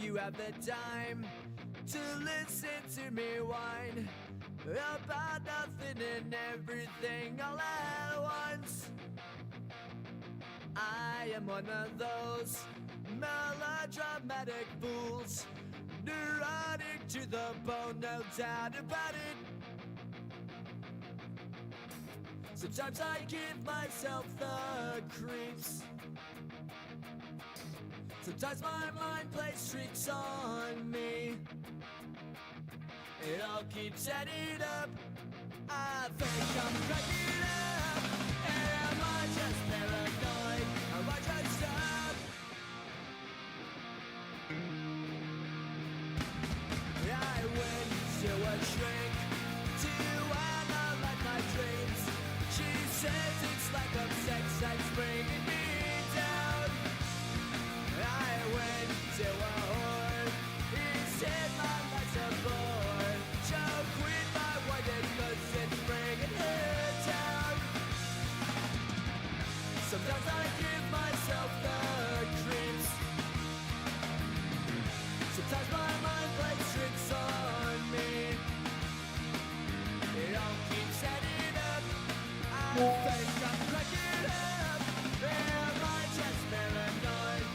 you have the time to listen to me whine about nothing and everything all at once. I am one of those melodramatic fools, neurotic to the bone, no doubt about it. Sometimes I give myself the creeps. Sometimes my mind plays tricks on me. It all keeps adding up. I think I'm cracking up. Am I just paranoid? Am I just stuck? I went to a shrink to analyze my dreams. She says it's like a sex that's bringing me down. I went to a whore. He said my life's a bore. She'll quit my wedding 'cause it's bringing her down. Sometimes I give myself the creeps. Sometimes my mind plays tricks on me. It all keeps adding up. I think I'm cracking up. Am I just paranoid?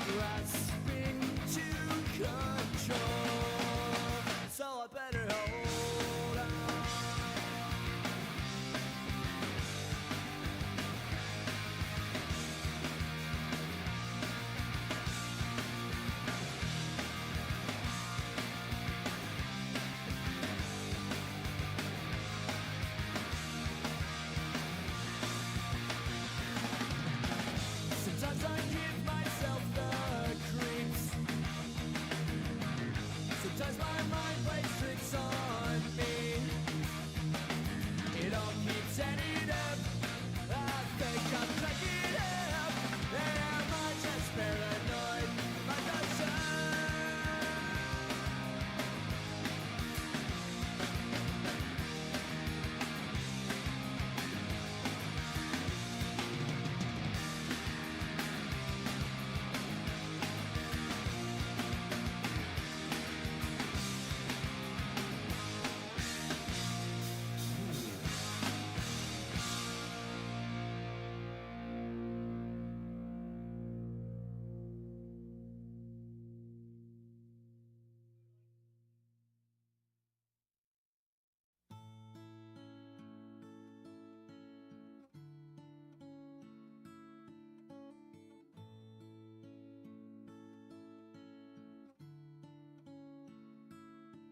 Grasping to control, so I better hold on. Sometimes I give myself the creeps. Sometimes my mind plays tricks on me. It all keeps adding up. I think I'm cracking up. Am I just paranoid? Am I just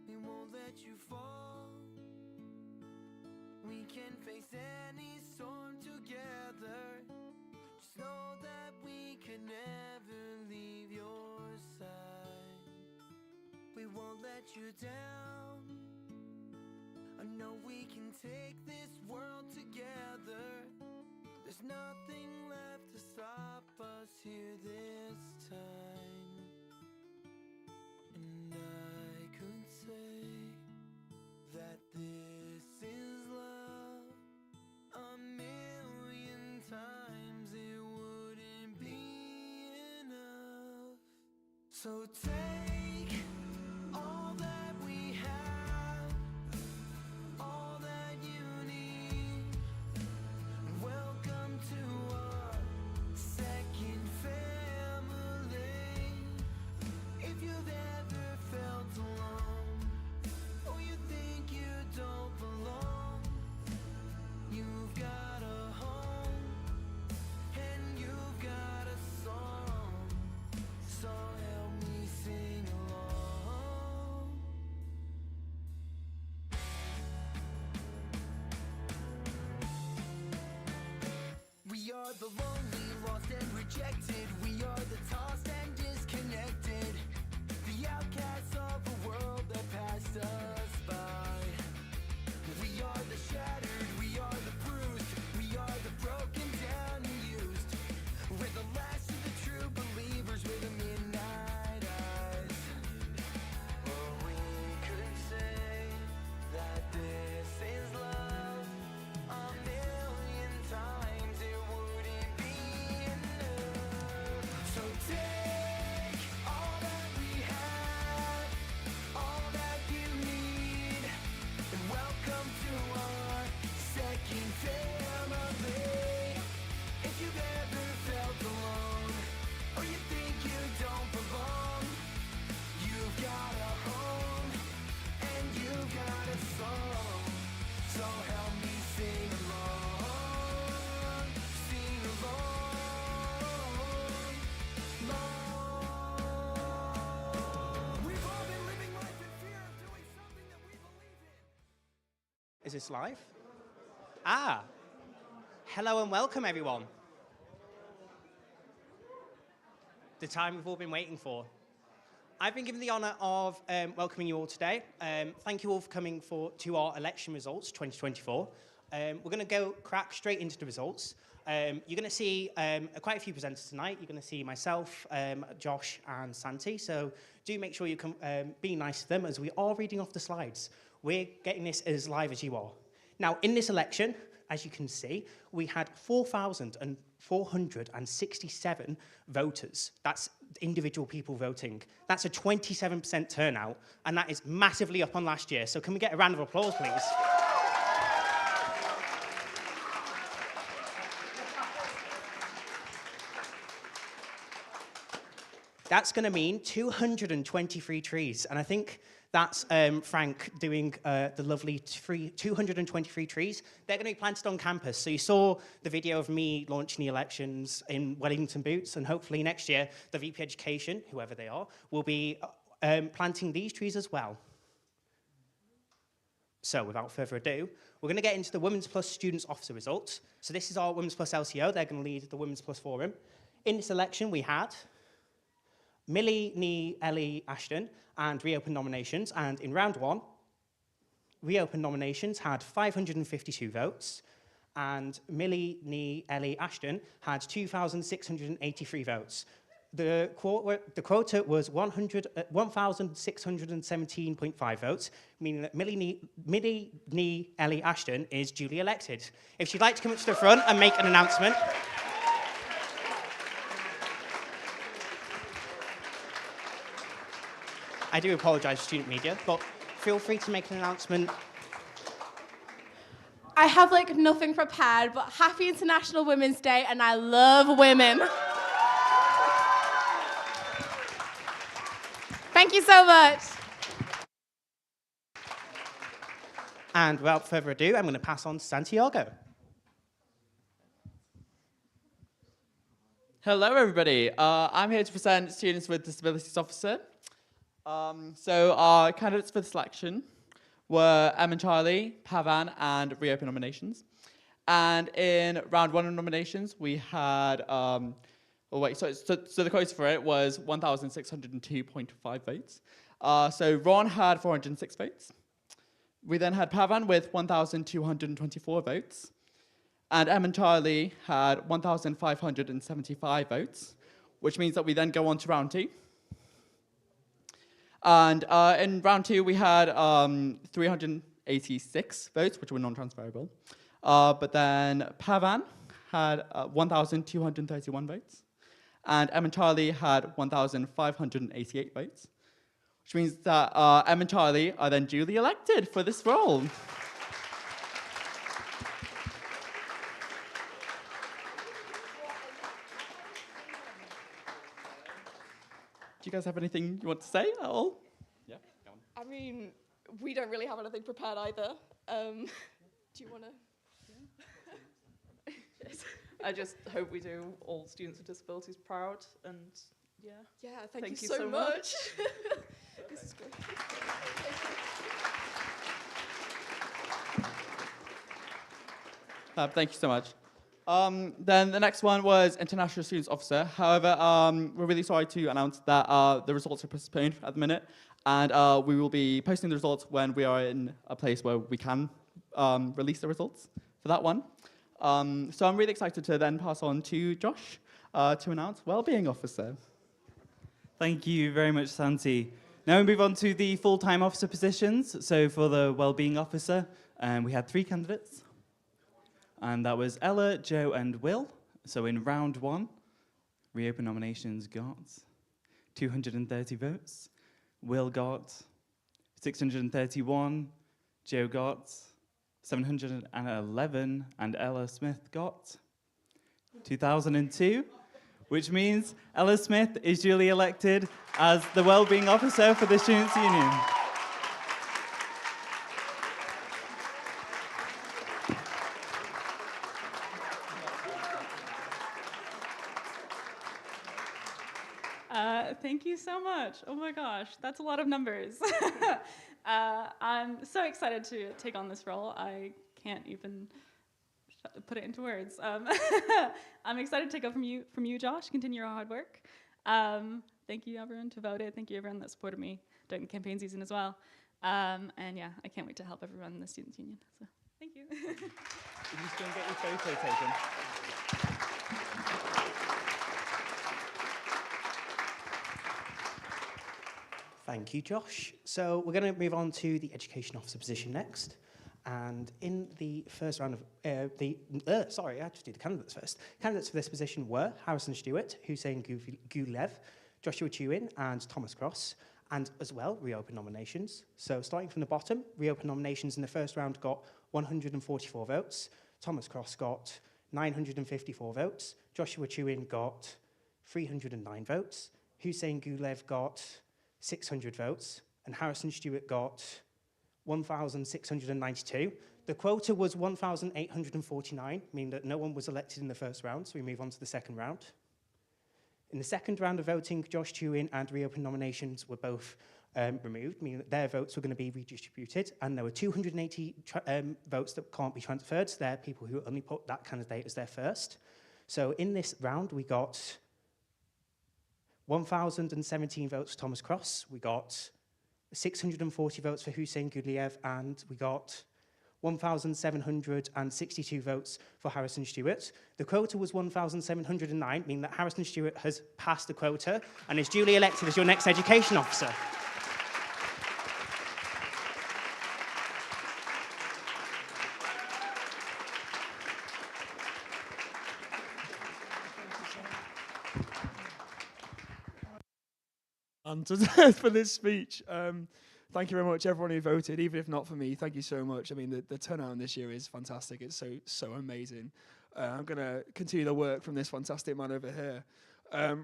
We won't let you fall. We can face any storm together. Just know that we can never leave your side. We won't let you down. I know we can take this world together. There's nothing left to stop us here this time. And I could say that this is love a million times, it wouldn't be enough. So take all that we have, all that you need. Welcome to our second family. If you've ever felt alone, or you think you don't belong, you've got a home, and you've got a song. So help me sing along. We are the lonely, lost and rejected. We are the tossed and disconnected, the outcasts of a world that passed us by. We are the shattered, we are the bruised, we are the broken down and used. We're the last of the true believers with the midnight eyes. Or we could say Is this live? Ah, hello and welcome everyone. The time we've all been waiting for. I've been given the honour of welcoming you all today. Thank you all for coming to our election results 2024. We're going to go crack straight into the results. You're going to see quite a few presenters tonight. You're going to see myself, Josh and Santi. So do make sure you can be nice to them as we are reading off the slides. We're getting this as live as you are. Now, in this election, as you can see, we had 4,467 voters. That's individual people voting. That's a 27% turnout, and that is massively up on last year. So can we get a round of applause, please? That's going to mean 223 trees, and I think that's Frank doing the lovely 223 trees. They're going to be planted on campus. So you saw the video of me launching the elections in Wellington boots, and hopefully next year, the VP Education, whoever they are, will be planting these trees as well. So without further ado, we're going to get into the Women's Plus Students Officer results. So this is our Women's Plus LCO. They're going to lead the Women's Plus Forum. In this election, we had Millie Nee Ellie Ashton and reopened nominations, and in round one, reopened nominations had 552 votes, and Millie Nee Ellie Ashton had 2,683 votes. The quota was 1,617.5 votes, meaning that Millie Nee Ellie Ashton is duly elected. If she'd like to come up to the front and make an announcement. I do apologise to student media, but feel free to make an announcement. I have nothing prepared, but happy International Women's Day, and I love women. Thank you so much. And without further ado, I'm going to pass on to Santiago. Hello, everybody. I'm here to present Students with Disabilities Officer. So our candidates for the selection were Em and Charlie, Pavan, and reopen nominations. And in round one of nominations, we had, so the quota for it was 1,602.5 votes. So Ron had 406 votes. We then had Pavan with 1,224 votes. And Em and Charlie had 1,575 votes, which means that we then go on to round two. And in round two, we had 386 votes, which were non-transferable. But then Pavan had 1,231 votes. And Em and Charlie had 1,588 votes, which means that Em and Charlie are then duly elected for this role. Do you guys have anything you want to say at all? Yeah, go on. I mean, we don't really have anything prepared either. Do you want to? Yes. I just hope we do all students with disabilities proud, and yeah. Yeah, thank you so much. This is great. Thank you so much. Then the next one was International Students Officer. However, we're really sorry to announce that the results are postponed at the minute, and we will be posting the results when we are in a place where we can release the results for that one. So I'm really excited to then pass on to Josh to announce Wellbeing Officer. Thank you very much, Santi. Now we move on to the full-time officer positions. So for the Wellbeing Officer, we had 3 candidates. And that was Ella, Joe, and Will. So in round one, reopen nominations got 230 votes. Will got 631. Joe got 711. And Ella Smith got 2,002, which means Ella Smith is duly elected as the Wellbeing Officer for the Students' Union. Thank you so much. Oh my gosh, that's a lot of numbers. I'm so excited to take on this role. I can't even put it into words. I'm excited to take over from you, Josh. Continue your hard work. Thank you, everyone, who voted. Thank you, everyone that supported me during the campaign season as well. And yeah, I can't wait to help everyone in the Students' Union. So thank you. If you still get your photo taken. Thank you, Josh. So we're going to move on to the Education Officer position next. And in the first round of sorry, I had to do the candidates first. Candidates for this position were Harrison Stewart, Hussein Gulev, Joshua Chewin, and Thomas Cross, and as well reopen nominations. So starting from the bottom, reopen nominations in the first round got 144 votes. Thomas Cross got 954 votes. Joshua Chewin got 309 votes. Hussein Gulev got 600 votes, and Harrison Stewart got 1,692. The quota was 1,849, meaning that no one was elected in the first round, so we move on to the second round. In the second round of voting, Josh Chewin and reopen nominations were both removed, meaning that their votes were going to be redistributed, and there were 280 votes that can't be transferred, so they're people who only put that candidate as their first. So in this round, we got 1,017 votes for Thomas Cross, we got 640 votes for Hussein Gulev, and we got 1,762 votes for Harrison Stewart. The quota was 1,709, meaning that Harrison Stewart has passed the quota and is duly elected as your next Education Officer. And for this speech, thank you very much, everyone who voted, even if not for me. Thank you so much. I mean, the turnout this year is fantastic. It's so amazing. I'm going to continue the work from this fantastic man over here.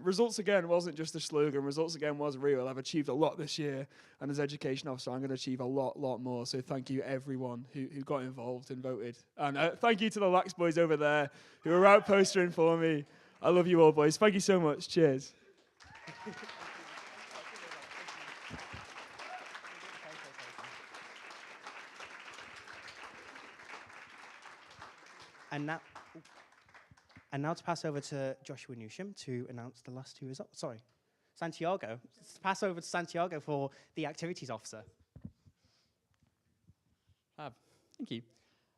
Results again wasn't just a slogan. Results again was real. I've achieved a lot this year, and as Education Officer, I'm going to achieve a lot more. So thank you, everyone who got involved and voted. And thank you to the Lax boys over there who were out postering for me. I love you all, boys. Thank you so much. Cheers. And now to pass over to Joshua Newsham to announce the last two results. Sorry, Santiago. Pass over to Santiago for the Activities Officer. Thank you.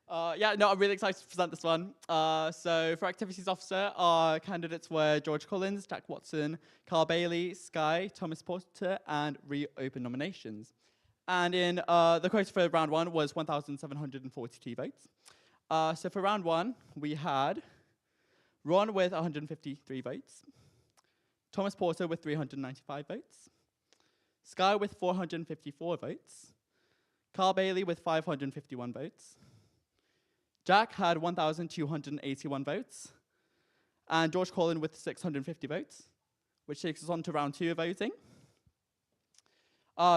I'm really excited to present this one. So for Activities Officer, our candidates were George Collins, Jack Watson, Carl Bailey, Sky, Thomas Porter, and reopen nominations. And in the quota for round one was 1,742 votes. So for round one, we had Ron with 153 votes, Thomas Porter with 395 votes, Sky with 454 votes, Carl Bailey with 551 votes, Jack had 1,281 votes, and George Collin with 650 votes, which takes us on to round two of voting.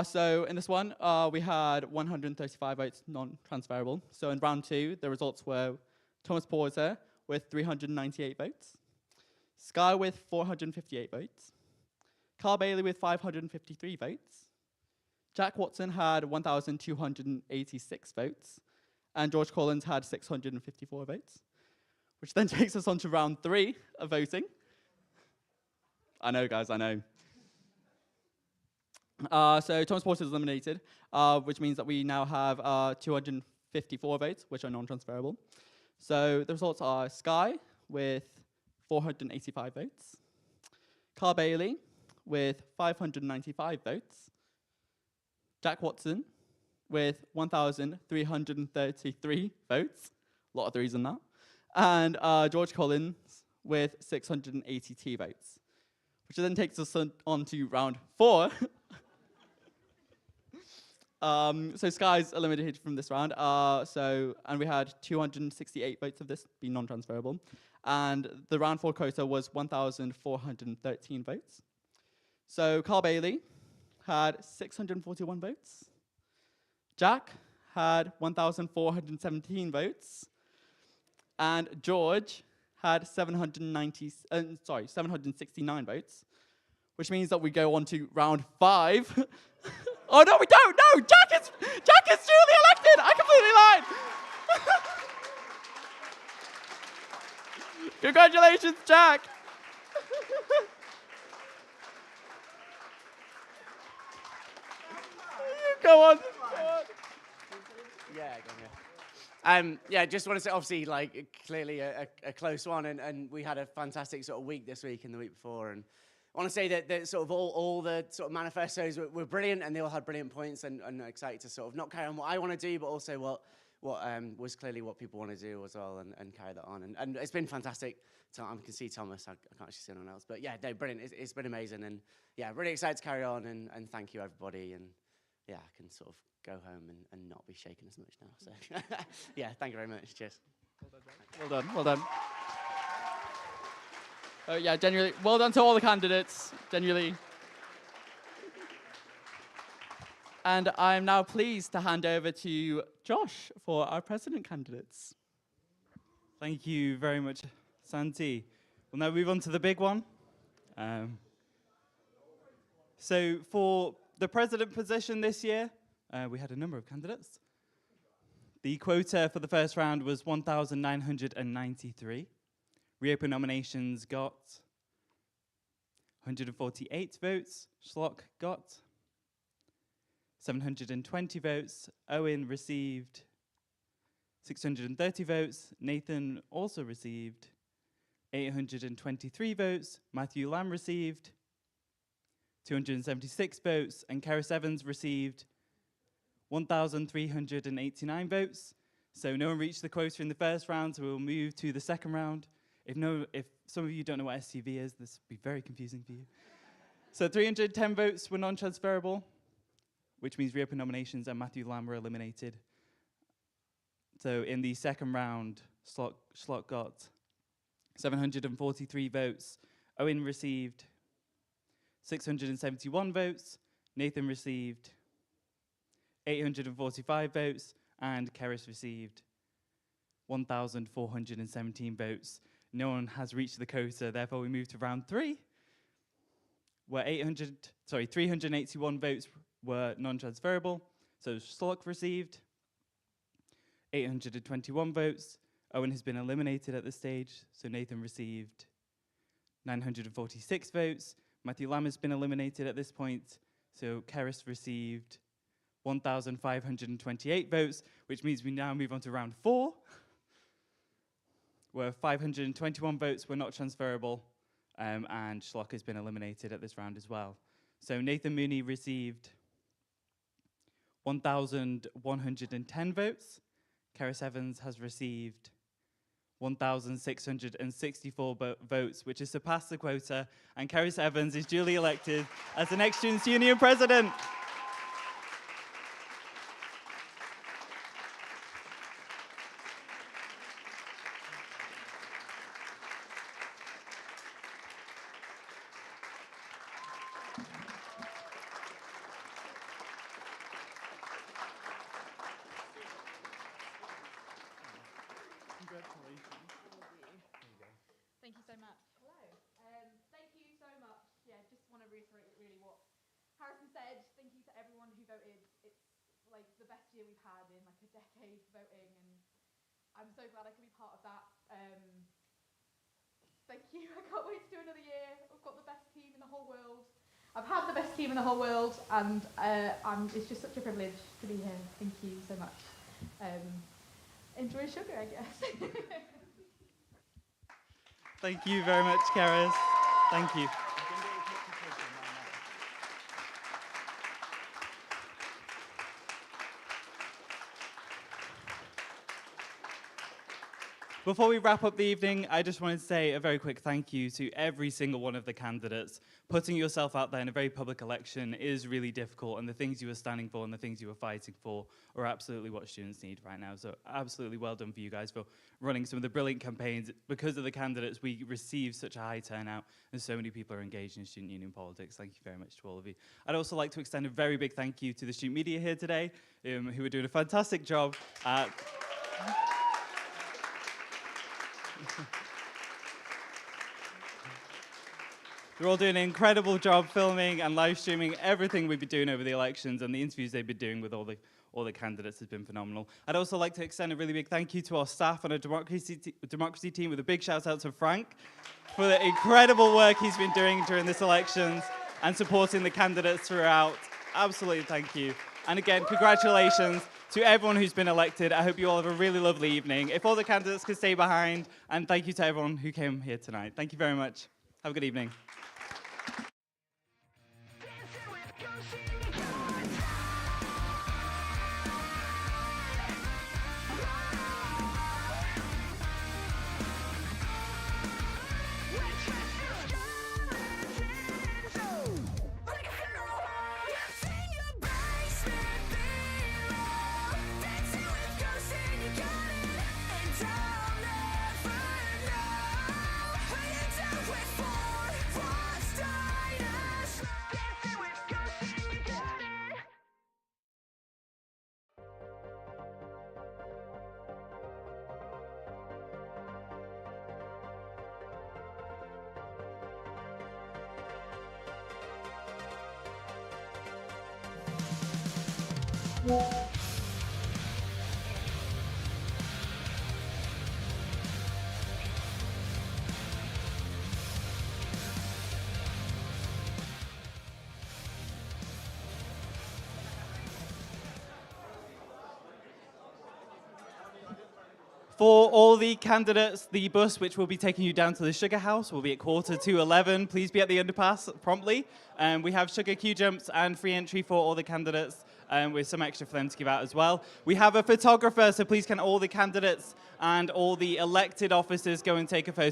So in this one, we had 135 votes non-transferable. So in round two, the results were Thomas Porter with 398 votes, Sky with 458 votes, Carl Bailey with 553 votes, Jack Watson had 1,286 votes, and George Collins had 654 votes, which then takes us on to round three of voting. I know, guys, I know. So Thomas Porter is eliminated, which means that we now have 254 votes, which are non-transferable. So the results are Sky with 485 votes, Carl Bailey with 595 votes, Jack Watson with 1,333 votes, a lot of threes in that, and George Collins with 682 votes, which then takes us on to round four. So Sky's eliminated from this round. And we had 268 votes of this being non-transferable. And the round four quota was 1,413 votes. So Carl Bailey had 641 votes. Jack had 1,417 votes. And George had 769 votes, which means that we go on to round five. Oh, no, we don't! No, No, Jack is duly elected. I completely lied. Congratulations, Jack. Go on. Yeah, just want to say, obviously, like, clearly a close one, and we had a fantastic sort of week this week and the week before, and I want to say that sort of all the sort of manifestos were brilliant, and they all had brilliant points, and excited to sort of not carry on what I want to do, but also what was clearly what people want to do as well, and carry that on, and it's been fantastic. I can see Thomas, I can't actually see anyone else, but yeah, no, brilliant, it's been amazing, and yeah, really excited to carry on, and thank you everybody, and yeah, I can sort of go home and not be shaken as much now. So, yeah, thank you very much. Cheers. Well done, well done. Oh yeah, genuinely, well done to all the candidates, genuinely. And I'm now pleased to hand over to Josh for our president candidates. Thank you very much, Santi. We'll now move on to the big one. So for the president position this year, we had a number of candidates. The quota for the first round was 1,993. Reopen nominations got 148 votes. Schlock got 720 votes. Owen received 630 votes. Nathan also received 823 votes. Matthew Lamb received 276 votes. And Karis Evans received 1,389 votes. So no one reached the quota in the first round, so we'll move to the second round. If some of you don't know what SUV is, this will be very confusing for you. So 310 votes were non-transferable, which means reopen nominations and Matthew Lamb were eliminated. So in the second round, Schlock got 743 votes. Owen received 671 votes. Nathan received 845 votes, and Karis received 1,417 votes. No one has reached the quota, therefore we move to round 3, where 381 votes were non-transferable. So Schlock received 821 votes. Owen has been eliminated at this stage, so Nathan received 946 votes. Matthew Lamb has been eliminated at this point, so Karis received 1,528 votes, which means we now move on to round 4, where 521 votes were not transferable, and Schlock has been eliminated at this round as well. So Nathan Mooney received 1,110 votes. Karis Evans has received 1,664 votes, which has surpassed the quota, and Karis Evans is duly elected as the next Students' Union president. Thank you so much. Hello. Thank you so much. Yeah, just want to reiterate really what Harrison said. Thank you to everyone who voted. It's like the best year we've had in like a decade voting, and I'm so glad I could be part of that. Thank you. I can't wait to do another year. I've got the best team in the whole world. I've had the best team in the whole world, and it's just such a privilege to be here. Thank you so much. Enjoy sugar, I guess. Thank you very much, Karis. Thank you. Before we wrap up the evening, I just wanted to say a very quick thank you to every single one of the candidates. Putting yourself out there in a very public election is really difficult, and the things you were standing for and the things you were fighting for are absolutely what students need right now. So absolutely well done for you guys for running some of the brilliant campaigns. Because of the candidates, we received such a high turnout, and so many people are engaged in student union politics. Thank you very much to all of you. I'd also like to extend a very big thank you to the student media here today, who are doing a fantastic job at... They're all doing an incredible job filming and live streaming everything we've been doing over the elections, and the interviews they've been doing with all the candidates has been phenomenal. I'd also like to extend a really big thank you to our staff and our democracy team, with a big shout out to Frank for the incredible work he's been doing during this elections and supporting the candidates throughout. Absolutely, thank you. And again, congratulations to everyone who's been elected. I hope you all have a really lovely evening. If all the candidates could stay behind, and thank you to everyone who came here tonight. Thank you very much. Have a good evening. For all the candidates, the bus which will be taking you down to the Sugar House will be at 11:15. Please be at the underpass promptly. We have sugar queue jumps and free entry for all the candidates, with some extra for them to give out as well. We have a photographer, so please can all the candidates and all the elected officers go and take a photo